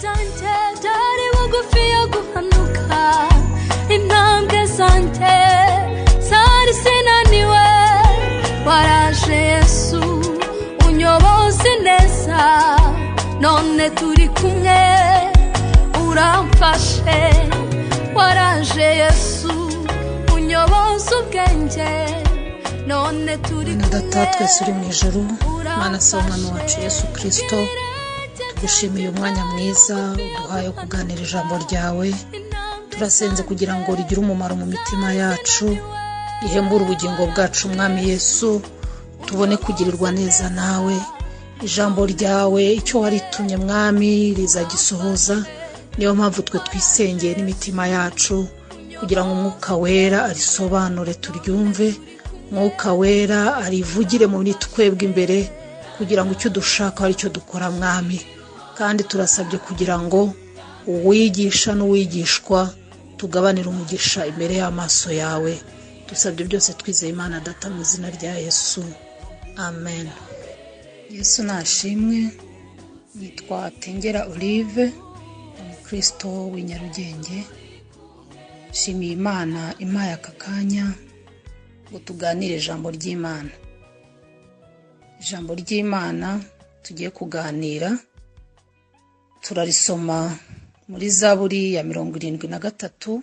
zanjye byari bugufi yo guhanuka, intambwe zanjye zari zinaniwe, waraje Yesu unyoboze neza, none turi kumwe uramfashe, waraje Yesu unyoboze ubwenge, none turi kumwe. Data twese uri mu ijuru, Mana se umwami wacu Yesu Kristo, tugushimiye umwanya mwiza uduhaye kuganira ijambo ryawe. Turasenze kugira ngo rigire umumaro mu mitima yacu, rihembure ubugingo bwacu mwami Yesu, tubone kugirirwa neza nawe. Ijambo ryawe icyo waritumye mwami rizagisohoza, niyo mpamvu twe twisengeye n'imitima yacu kugira ngo umwuka wera arisobanure turyumve, umwuka wera arivugire muri twebwe imbere, kugira ngo icyo dushaka ari cyo dukora mwami. Kandi turasabye kugira ngo uwigisha n'uwigishwa tugabanire umugisha imbere y'amaso yawe. Dusabye byose twizeye Imana Data mu izina rya Yesu, amen. Yesu nashimwe. Nitwa Tengera Olive, umukristo w'inyarugenge. Shimiye Imana impaye aka kanya ngo tuganire ijambo ry'Imana. Ijambo ry'Imana tugiye kuganira turarisoma muri Zaburi ya 73,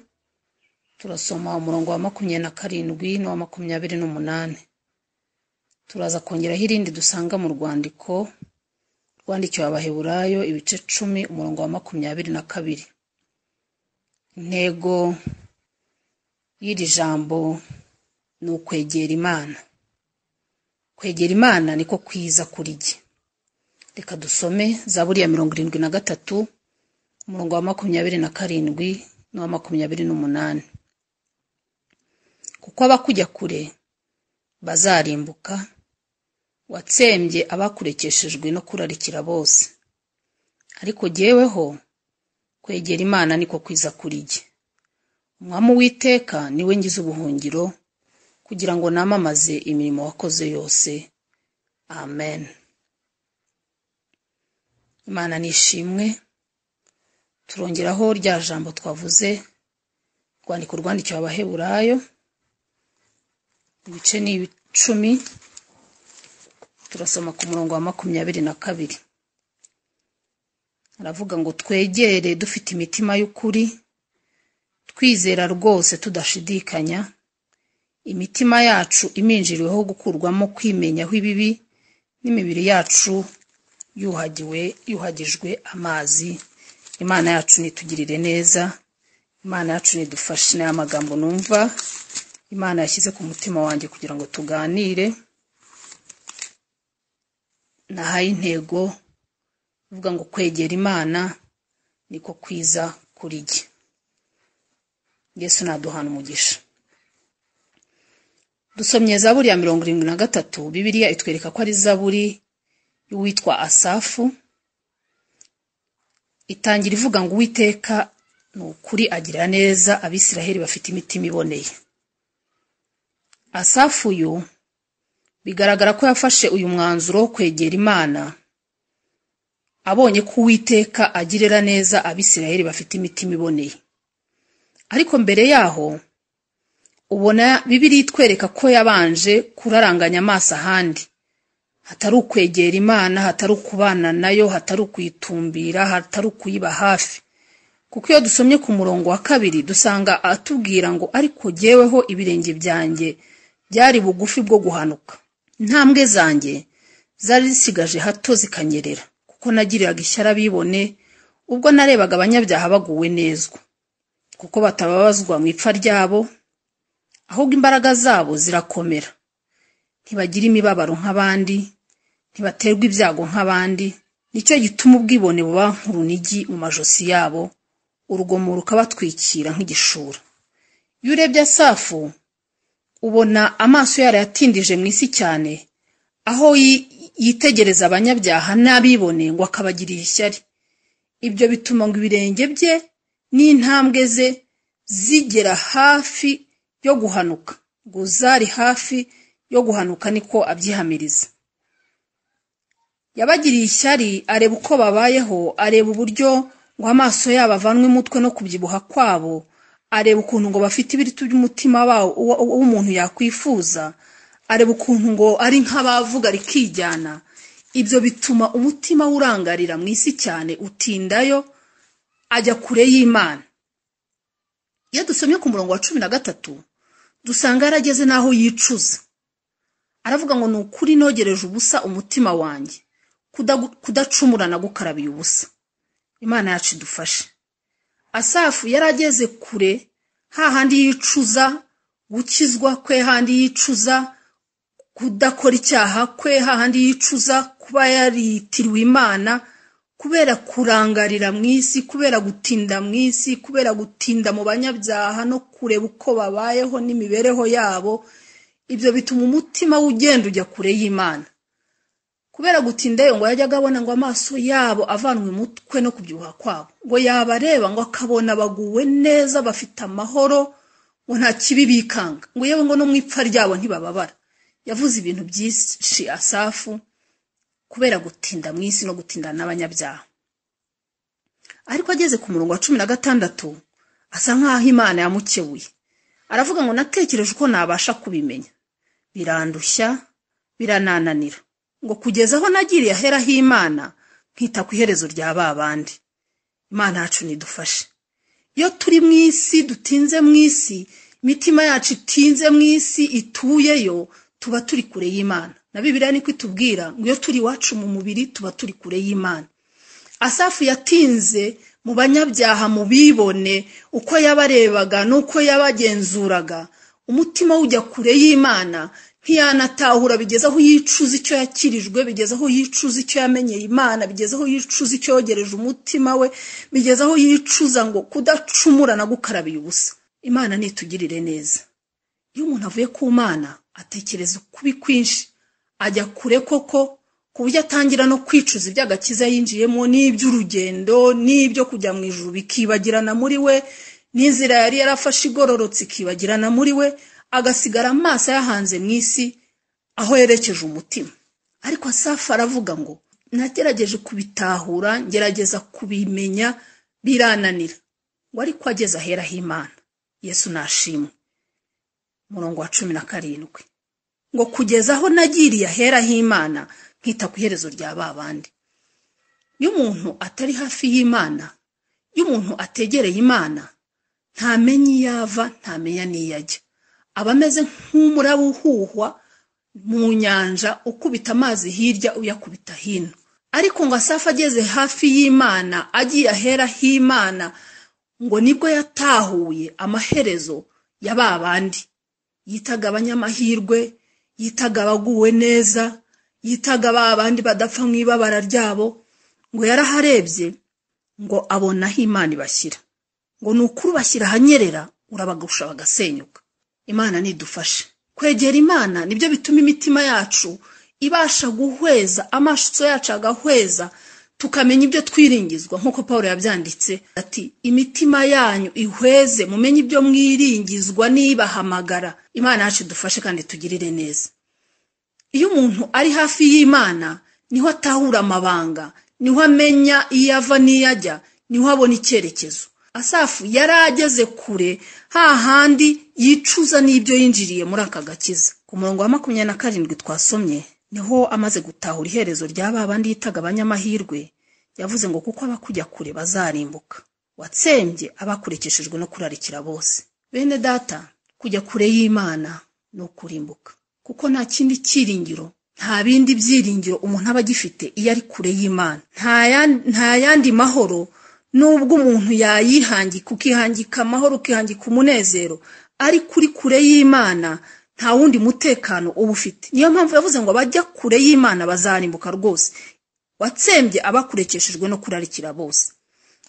turasoma umurongo wa 27 n'uwa 28. Turaza kongeraho irindi dusanga mu rwandiko rwandikiwe Abaheburayo ibice 10 umurongo wa 22. Intego y'iri jambo ni ukwegera Imana. Kwegera Imana niko kwiza kuri jye. Reka dusome Zaburi ya 73 umurongo wa 27 n'uwa 28. Kuko abakujya kure bazarimbuka, watsembye abakurekeshejwe no kurarikira bose. Ariko jyeweho kwegera Imana niko kwiza kuri jye. Umwami Uwiteka niwe ngize ubuhungiro, kugira ngo namamaze imirimo wakoze yose. Amen. Imana nishimwe. Turongeraho rya jambo twavuze rwandiko rwandikiwe Abaheburayo ibice ni 10, turasoma ku murongo wa 22. Aravuga ngo twegere dufite imitima y'ukuri, twizera rwose tudashidikanya, imitima yacu iminjiriweho gukurwamo kwimenyaho ibibi, n'imibiri yacu yuhagijwe amazi. Imana yacu nitugirire neza, Imana yacu nidufashe. N'amagambo numva Imana yashyize ku mutima wanjye kugira ngo tuganire. Nahaye intego uvuga ngo kwegera Imana niko kwiza kuri jye. Yesu naduhana umugisha. Dusomye Zaburi ya 73. Bibiliya itwereka ko ari Zaburi y'uwitwa Asafu. Itangira ivuga ngo Uwiteka n'ukuri agira neza, Abisiraheli bafite imitima iboneye. Asafu uyu bigaragara ko yafashe uyu mwanzuro wo kwegera Imana abonye ko Uwiteka agirira neza Abisiraheli bafite imitima iboneye. Ariko mbere yaho ubona Bibiliya itwereka ko yabanje kuraranganya amaso ahandi, hatari ukwegera Imana, hatari ukubana nayo, hatari ukuyitumbira, hatari ukuyiba hafi. Kuko iyo dusomye ku murongo wa 2 dusanga atubwira ngo ariko jyeweho ibirenge byanjye byari bugufi bwo guhanuka, intambwe zanjye zari zisigaje hato zikanyerera, kuko nagiriraga ishyara bibone ubwo narebaga abanyabyaha baguwe nezwa, kuko batababazwa mu ipfa ryabo, ahubwo imbaraga zabo zirakomera. Ntibagira imibabaro nk'abandi, ntibaterwa ibyago nk'abandi. Nicyo gituma ubwibone buba nk'urunigi mu majosi yabo, urugomo rukabatwikira nk'igishura. Iyo urebye Asafu ubona amaso yarayatindije mu isi cyane, aho yitegereza abanyabyaha n'abibone ngo akabagirira ishyari. Ibyo bituma ngo ibirenge bye n'intambwe ze zigera hafi yo guhanuka, ngo zari hafi yo guhanuka niko abyihamiriza. Yabagiriye ishyari, areba uko babayeho, areba uburyo ngo amaso yabo avanwe umutwe no kubyibuha kwabo, areba ukuntu ngo bafite ibiritu by'umutima w'umuntu yakwifuza, areba ukuntu ngo ari nk'abavuga rikijyana. Ibyo bituma umutima urangarira mu isi cyane, utindayo, ajya kure y'Imana. Iyo dusomye ku murongo wa 13 dusanga yarageze naho yicuza. Aravuga ngo nukuri nogereje ubusa umutima wanjye, kudacumura na gukarabiye ubusa. Imana yacu idufashe. Asafu yarageze kure, hahandi yicuza, gukizwa kwe handi yicuza, kudakora icyaha kwe hahandi yicuza, kuba yaritiriwe Imana, kubera kurangarira mu isi, kubera gutinda mu isi, kubera gutinda mu banyabyaha no kureba uko babayeho n'imibereho yabo. Ibyo bituma umutima ugenda ujya kure y'Imana. Kubera gutindayo ngo yajyaga abona ngo amaso yabo avanwe umutwe no kubyibuha kwabo, ngo yabareba ngo akabona baguwe neza, bafite amahoro, ngo nta kibi bikanga, ngo yewe ngo no mu ipfa ryabo ntibababara. Yavuze ibintu byinshi Asafu kubera gutinda mu isi no gutinda n'abanyabyaha. Ariko ageze ku murongo wa 16 asa nkaho Imana yamukebuye. Aravuga ngo natekereje uko nabasha kubimenya, birandushya, biranananira, ngo kugeza aho nagiriye ahera h'Imana nkita ku iherezo rya babandi. Imana yacu nidufashe. Iyo turi mu isi, dutinze mu isi, imitima yacu itinze mu isi, ituyeyo, tuba turi kure y'Imana. Na Bibiliya niko itubwira ngo iyo turi wacu mu mubiri tuba turi kure y'Imana. Asafu yatinze mu banyabyaha, mu bibone, uko yabarebaga nuko yabagenzuraga, umutima ujya kure y'Imana, ntiyanatahura, bigeza aho yicuza icyo yakirijwe, bigeza aho yicuza icyo yamenyeye Imana, bigeza aho yicuza icyo yogereje umutima we, bigeza aho yicuza ngo kudacumura na gukarabiye ubusa. Imana nitugirire neza. Iyo umuntu avuye ku Mana atekereza kubi kwinshi, ajya kure koko, kuburyo atangira no kwicuza iby'agakiza yinjiyemo, n'iby'urugendo, n'ibyo kujya mu ijuru bikibagirana muri we, n'inzira yari yarafashe igororotse ikibagirana muri we, agasigara amaso yahanze mu isi aho yerekeje umutima. Ariko Asafu aravuga ngo nagerageje kubitahura, ngerageza kubimenya, birananira. Ngo ariko ageze ahera h'Imana. Yesu nashimwe. Murongo wa 17 ngo kugeza aho nagiriye ahera h'Imana nkita ku iherezo rya babandi. Iyo umuntu atari hafi y'Imana, iyo umuntu ategereye Imana, ntamenye yava, ntamenya niyajya. Aba ameze nk'umuraba uhuhwa mu nyanja, ukubita amazi hirya uyakubita hino. Ariko ngo Asafu ageze hafi y'Imana, agiye ahera h'Imana, ngo nibwo yatahuye amaherezo ya babandi. Yitaga abanyamahirwe, yitaga abaguwe neza, yitaga babandi badapfa mu ibabara ryabo. Ngo yaraharebye ngo abona aho Imana ibashyira, ngo nukuri bashyira hanyerera, urabagusha bagasenyuka. Imana nidufashe. Kwegera Imana nibyo bituma imitima yacu ibasha guhweza, amashusho yacu agahweza, tukamenya ibyo twiringizwa, nkuko Paulo yabyanditse ati imitima yanyu ihweze, mumenye ibyo mwiringizwa nibahamagara. Imana yacu dufashe kandi tugirire neza. Iyo umuntu ari hafi y'Imana niho atahura amabanga, niho amenya iyava n'iyajya, niho abona icyerekezo. Asafu yarageze kure, hahandi yicuza n'ibyo yinjiriye muri aka gakiza. Ku murongo wa 27 twasomye niho amaze gutahura iherezo rya babandi yitaga abanyamahirwe. Yavuze ngo kuko abakujya kure bazarimbuka, watsembye abakurekeshejwe no kurarikira bose. Bene data, kujya kure y'Imana no kurimbuka, kuko nta kindi cyiringiro, nta bindi byiringiro umuntu aba agifite iyo ari kure y'Imana. Nta yandi mahoro, nubwo umuntu yayihangika, ukihangika amahoro, ukihangika umunezero, ari kuri kure y'Imana nta wundi mutekano uba ufite. Niyo mpamvu yavuze ngo bajya kure y'Imana bazarimbuka rwose, watsembye abakurekeshejwe no kurarikira bose.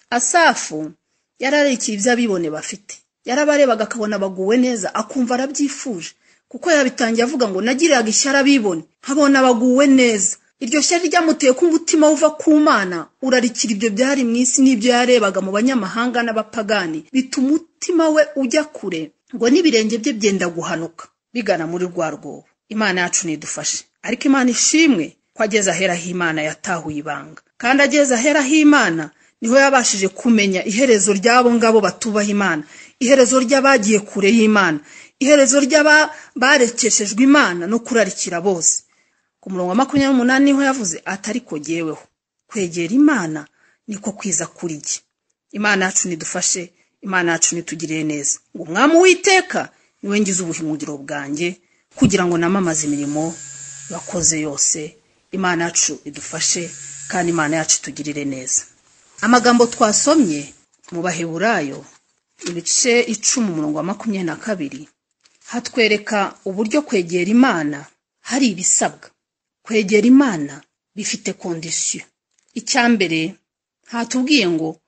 Asafu yararikiye ibyo abibone bafite, yarabarebaga akabona baguwe neza, akumva arabyifuje, kuko yabitangiye avuga ngo nagiriraga ishyara bibone, nkabona baguwe neza. Iryo shyari ryamuteye ko umutima uva ku Mana urarikira ibyo byari mu isi n'ibyo yarebaga mu banyamahanga n'abapagani, bituma umutima we ujya kure, ngo n'ibirenge bye byenda guhanuka bigana muri rwa rwobo. Imana yacu nidufashe. Ariko Imana ishimwe ko ageze ahera h'Imana yatahuye ibanga, kandi ageze ahera h'Imana niho yabashije kumenya iherezo ry'abo ngabo batubaha Imana, iherezo ry'abagiye kure y'Imana, iherezo ry'abarekeshejwe Imana no kurarikira bose. Ku murongo wa 28 niho yavuze atari ko jyeweho kwegera Imana niko kwiza kuri jye. Imana yacu nidufashe, Imana yacu nitugirire neza. Ngo Umwami Uwiteka niwe ngize ubuhingiro bwanjye kugira ngo namamaze imirimo yakoze yose. Imana yacu idufashe kandi Imana yacu tugirire neza. Amagambo twasomye mu Baheburayo ibice 10 umurongo wa 22 hatwereka uburyo kwegera Imana hari ibisabwa. Kwegera Imana bifite condition. Icyambere hatubwiye ngo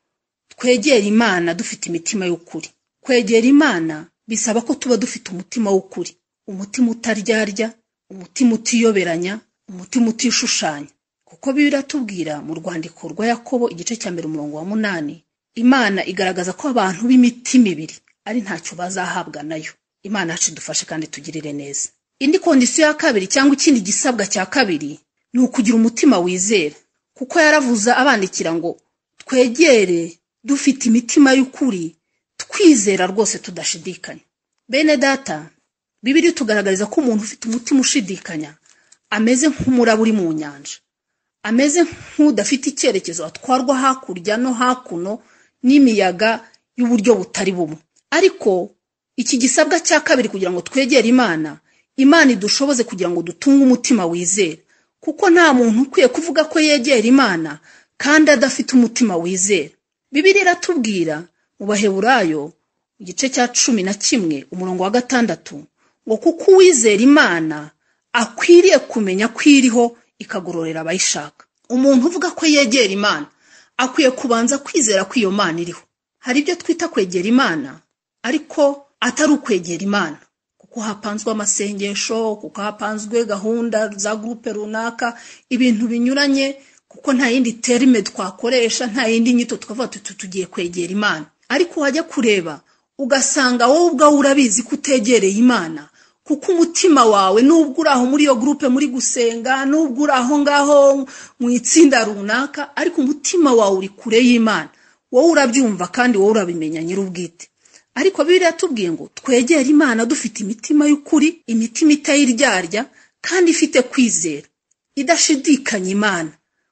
twegera Imana dufite imitima y'ukuri. Kwegera Imana bisaba ko tuba dufite umutima w'ukuri, umutima utaryarya, umutima utiyoberanya, umutima utishushanya. Kuko Bibiliya tubwira mu rwandiko rwa Yakobo igice cya 1 umurongo wa 8, Imana igaragaza ko abantu b'imitima ibiri ari ntacyo bazahabwa nayo. Imana yacu dufashe kandi tugirire neza. Indi condition ya kabiri cyangwa ikindi gisabwa cya kabiri ni ukugira umutima wizera. Kuko yaravuza abandikira ngo twegere dufite imitima y'ukuri, twizera rwose tudashidikanya. Bene data, Bibiliya tugaragariza ko umuntu ufite umutima ushidikanya ameze nk'umuraba uri mu nyanja, ameze nk'udafite icyerekezo, atwarwa hakurya no hakuno n'imiyaga y'uburyo butari bumwe. Ariko iki gisabwa cya kabiri kugira ngo twegere Imana, Imana idushoboze kugira ngo dutunge umutima wizera. Kuko nta muntu ukwiye kuvuga ko yegera Imana kandi adafite umutima wizera. Bibiliya iratubwira mu Baheburayo igice cya 11 umurongo wa 6 ngo kuko uwizera Imana akwiriye kumenya kwiriho ikagororera abayishaka. Umuntu uvuga ko yegera Imana akwiye kubanza kwizera ko iyo Mana iriho. Hari ibyo twita kwegera Imana ariko atari ukwegera Imana, kuko hapanzwe amasengesho, kuko hapanzwe gahunda za groupe runaka, ibintu binyuranye, kuko nta yindi terme twakoresha, nta yindi nyito twavuga tugiye kwegera Imana. Ariko wajya kureba ugasanga wowe ubwawe urabizi kutegereye Imana, kuko umutima wawe nubwo uraho muri iyo groupe muri gusenga, nubwo uraho ngaho mu itsinda runaka, ariko umutima wawe uri kure y'Imana. Wowe urabyumva kandi wowe urabimenya nyir'ubwite. Ariko Bibiliya tubwiye ngo twegere Imana dufite imitima y'ukuri, imitima itayiryarya kandi ifite kwizera, idashidikanya Imana.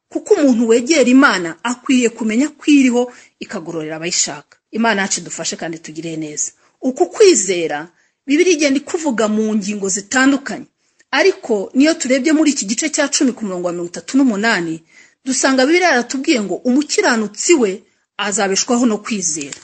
Kuko umuntu wegera Imana akwiye kumenya kwiriho ikagororera abayishaka. Imana yacu dufashe kandi tugire neza. Uko kwizera Bibiliya igenda kuvuga mu ngingo zitandukanye. Ariko niyo turebye muri iki gice cya 10 ku murongo wa 38 dusanga Bibiliya yaratubwiye ngo umukiranutsi we azabeshwaho no kwizera.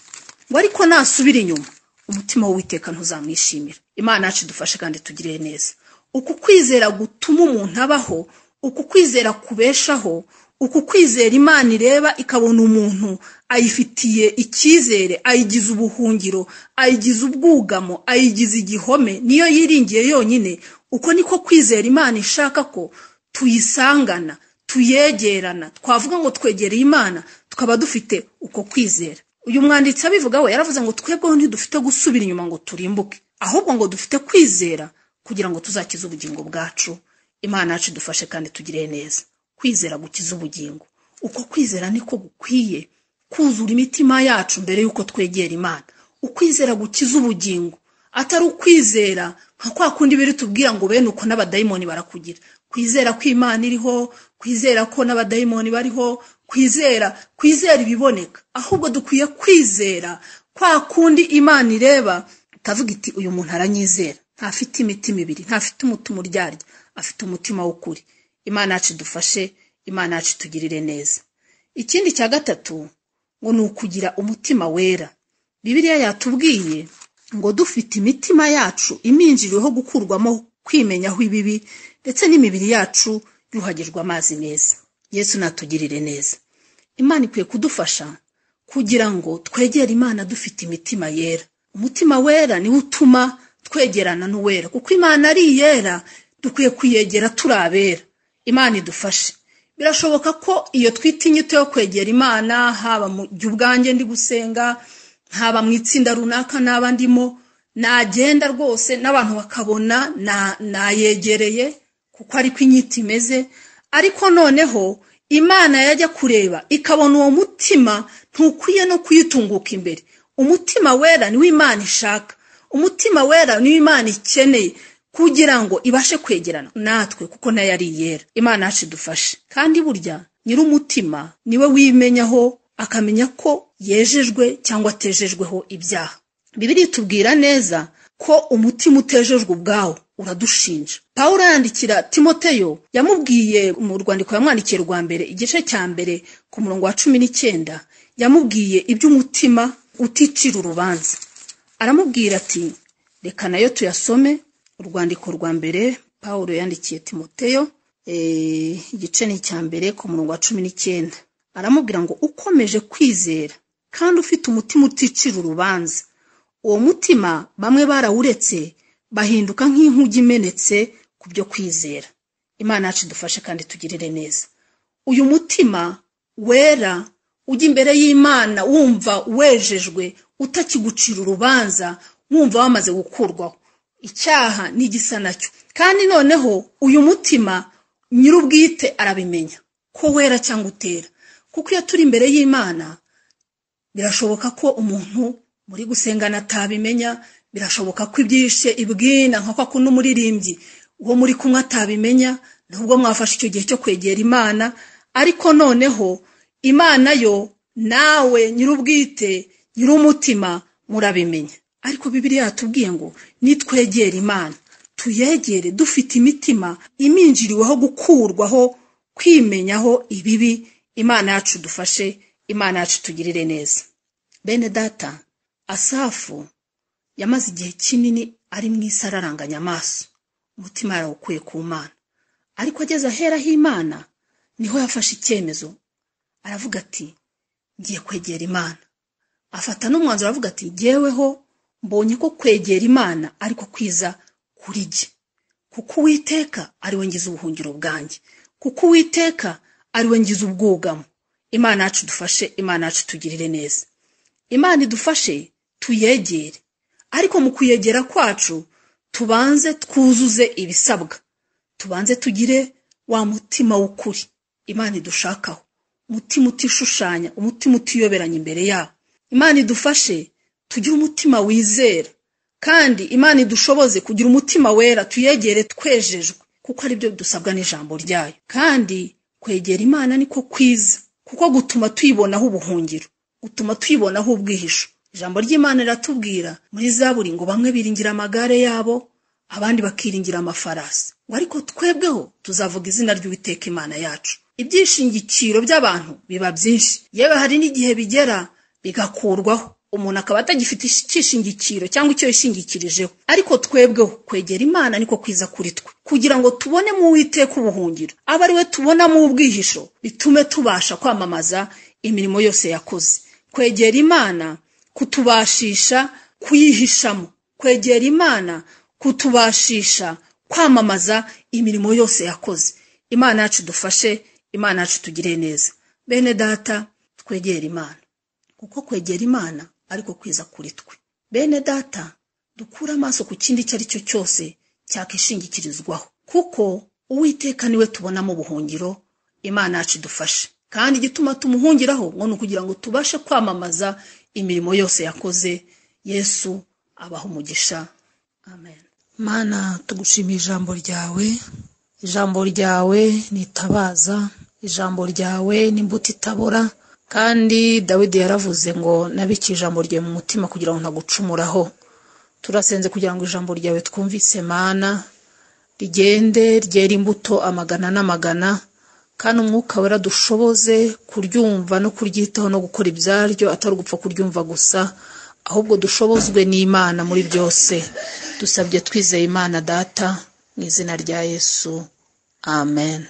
Ngo ariko nasubira inyuma umutima w'Uwiteka ntuzamwishimira. Imana yacu dufashe kandi tugire neza. Uku kwizera gutuma umuntu abaho, uku kwizera kubeshaho, uku kwizera Imana ireba ikabona umuntu ayifitiye icyizere, ayigize ubuhungiro, ayigize ubwugamo, ayigize igihome, niyo yiringiye yonyine. Uko niko kwizera Imana ishaka ko tuyisangana, tuyegerana. Twavuga ngo twegere Imana tukaba dufite uko kwizera. Uyu mwanditsi abivuga we yaravuze ngo twebweho ntidufite gusubira inyuma ngo turimbuke, ahubwo ngo dufite kwizera kugira ngo tuzakize ubugingo bwacu. Imana yacu dufashe kandi tugire neza. Kwizera gukiza ubugingo. Uko kwizera niko gukwiye kuzura imitima yacu mbere yuko twegera Imana. Ukwizera gukiza ubugingo, atari ukwizera nka kwa kundi biri tubwira ngo bene uko n'abadayimoni barakugira. Kwizera ko Imana iriho, kwizera ko n'abadayimoni bariho, kwizera ibiboneka. Ahubwo dukwiye kwizera kwa kundi Imana ireba ikavuga iti uyu muntu aranyizera, ntafite imitima ibiri, ntafite umutima uryarya, afite umutima w'ukuri. Imana yacu dufashe, Imana yacu tugirire neza. Ikindi cya gatatu ngo ni ukugira umutima wera. Bibiliya yatubwiye ngo dufite imitima yacu iminjiriweho gukurwamo kwimenyaho ibibi, ndetse n'imibiri yacu yuhagirwa amazi meza. Yesu natugirire neza. Imana ikwiye kudufasha kugira ngo twegere Imana dufite imitima yera. Umutima wera ni utuma twegerana n'uwera, kuko Imana ari yera, dukwiye kuyegera turabera. Imana idufashe. Birashoboka ko iyo twita inyito yo kwegera Imana, haba mu ubwanjye ndi gusenga, haba mu itsinda runaka n'abandimo, nagenda rwose n'abantu bakabona nayegereye kuko ari ko inyito imeze. Ariko noneho Imana yajya kureba ikabona uwo mutima ntukwiye no kuyitunguka imbere. Umutima wera niwo Imana ishaka, umutima wera niwo Imana ikeneye kugira ngo ibashe kwegerana natwe, kuko nayo ari yera. Imana yacu idufashe. Kandi burya nyiri umutima niwe wimenyaho akamenya ko yejejwe cyangwa atejejweho ibyaha. Bibiliya itubwira neza ko umutima utejejwe ubwawo uradushinja. Pawulo yandikira Timoteyo, yamubwiye mu rwandiko yamwandikiye rwa mbere igice cya mbere ku murongo wa 19, yamubwiye iby'umutima uticira urubanza. Aramubwira ati, reka nayo tuyasome. Urwandiko rwa mbere Pawulo yandikiye Timoteyo igice ni cya mbere ku murongo wa 19. Aramubwira ngo ukomeje kwizera kandi ufite umutima uticira urubanza, uwo mutima bamwe barawuretse bahinduka nk'inkugi imenetse ku byo kwizera. Imana yacu idufashe kandi tugirire neza. Uyu mutima wera ujya imbere y'Imana wumva wejejwe, utakigucira urubanza, wumva wamaze gukurwaho icyaha n'igisa nacyo. Kandi noneho uyu mutima nyir'ubwite arabimenya ko wera cyangwa utera, kuko iyo turi imbere y'Imana birashoboka ko umuntu muri gusengana atabimenya, birashoboka ko ibyishe ibwina nka kwa kuno umuririmbyi uwo muri kumwe atabimenya, nubwo mwafashe icyo gihe cyo kwegera Imana. Ariko noneho Imana yo nawe nyir'ubwite nyir'umutima murabimenya. Ariko Bibiliya yatubwiye ngo nitwegera Imana tuyegere dufite imitima iminjiriweho gukurwaho, kwimenyaho ibibi. Imana yacu dufashe, Imana yacu tugirire neza. Bene data, Asafu yamaze igihe kinini ari mu isi araranganya amaso, umutima yarawukuye ku Mana. Ariko ageze ahera h'Imana niho yafashe icyemezo, aravuga ati ngiye kwegera Imana. Afata n'umwanzuro aravuga ati jyeweho mbonye ko kwegera Imana ariko kwiza kuri jye, kuko Uwiteka ari we ngize ubuhungiro bwanjye, kuko Uwiteka ari we ngize ubwugamo. Imana yacu dufashe, Imana yacu tugirire neza. Imana idufashe tuyegere, ariko mu kuyegera kwacu tubanze twuzuze ibisabwa. Tubanze tugire wa mutima w'ukuri Imana idushakaho, umutima utishushanya, umutima utiyoberanya imbere yawo. Imana idufashe tugire umutima wizera, kandi Imana idushoboze kugira umutima wera, tuyegere twejejwe, kuko ari byo dusabwa n'ijambo ryayo. Kandi kwegera Imana niko kwiza, kuko gutuma tuyibonaho ubuhungiro, gutuma tuyibonaho ubwihisho. Ijambo ry'Imana riratubwira muri Zaburi ngo bamwe biringira amagare yabo, abandi bakiringira amafarasi, ariko twebweho tuzavuga izina ry'Uwiteka Imana yacu. Ibyishingikiro by'abantu biba byinshi, yewe hari n'igihe bigera bigakurwaho, umuntu akaba atagifite ikishingikiro cyangwa icyo yishingikirijeho. Ariko twebweho kwegera Imana niko kwiza kuri twe, kugira ngo tubone mu Uwiteka ubuhungiro, aba ari we tubona mu ubwihisho, bitume tubasha kwamamaza imirimo yose yakoze. Kwegera Imana kutubashisha kuyihishamo, kwegera Imana kutubashisha kwamamaza imirimo yose yakoze. Imana yacu dufashe, Imana yacu tugire neza. Bene data, twegera Imana, kuko kwegera Imana ariko kwiza kuri twe. Bene data, dukura amaso ku kindi icyo ari cyo cyose cyakishingikirizwaho, kuko Uwiteka niwe tubona mu buhungiro. Imana yacu dufashe, kandi igituma tumuhungiraho ngo nukugira ngo tubashe kwamamaza imirimo yose yakoze. Yesu abaho umugisha. Amen. Mana, tugushimiye ijambo ryawe. Ijambo ryawe nitabaza, ijambo ryawe n'imbuto itabora. Kandi Dawidi yaravuze ngo nabiki ijambo ryawe mu mutima kugira ngo ntagucumuraho. Turasenze kugira ngo ijambo ryawe twumvise Mana rigende ryera imbuto amagana n'amagana, kandi umwuka wera dushoboze kuryumva no kuryitaho no gukora ibyaryo, atari gupfa kuryumva gusa, ahubwo dushobozwe n'Imana muri byose. Dusabye twizeye Imana Data mu izina rya Yesu. Amen.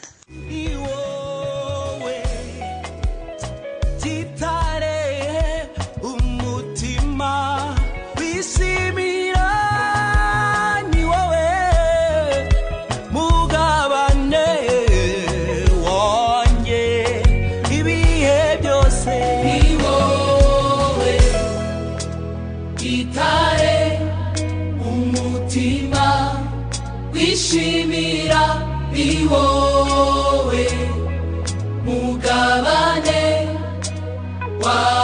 Wishimira ni wowe wawe